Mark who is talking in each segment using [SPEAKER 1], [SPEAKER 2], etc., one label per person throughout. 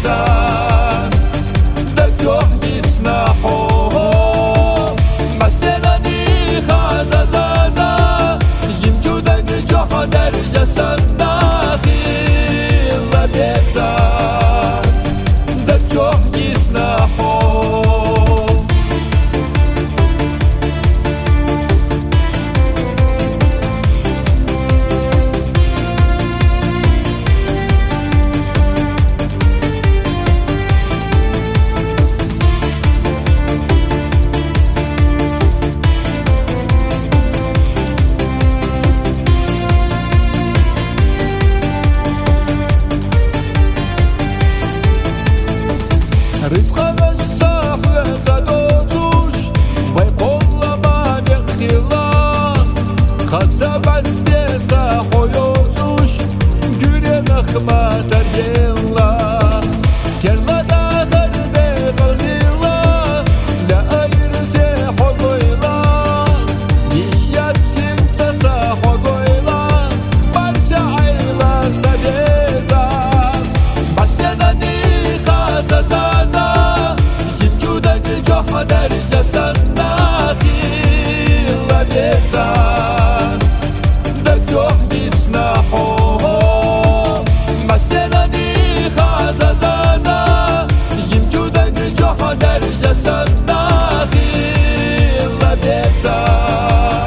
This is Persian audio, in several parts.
[SPEAKER 1] بزن ده جوه يسنحو مستناني خازازازا يمجو ده جوه درجة سناخي بزن ده جوه يسنحو رفقة الساحة زادوزوش ويقول ما بخيلان خزا بستيسا خويوزوش جوري مخما تريلا كلا دا غربي بغيلا لا ايرسي حقويلا يشيات سنسا سا حقويلا برشا عيلا سبيزا بستناني خازا درجة سناخي بزن ده جوه يسنحو مستناني خازازازا يمجو ده جوه درجة سناخي بزن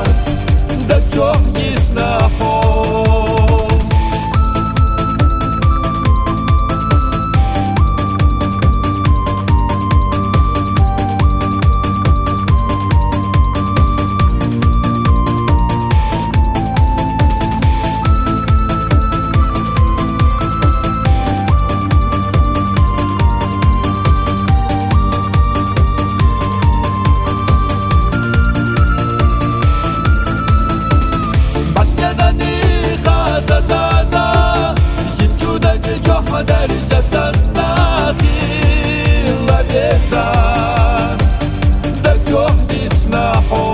[SPEAKER 1] ده جوه يسنحو درجة سناخي بزن ده جوه يسنحو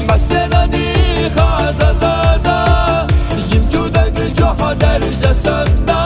[SPEAKER 1] مستناني خازازازا يمجو ده جوه درجة سناخي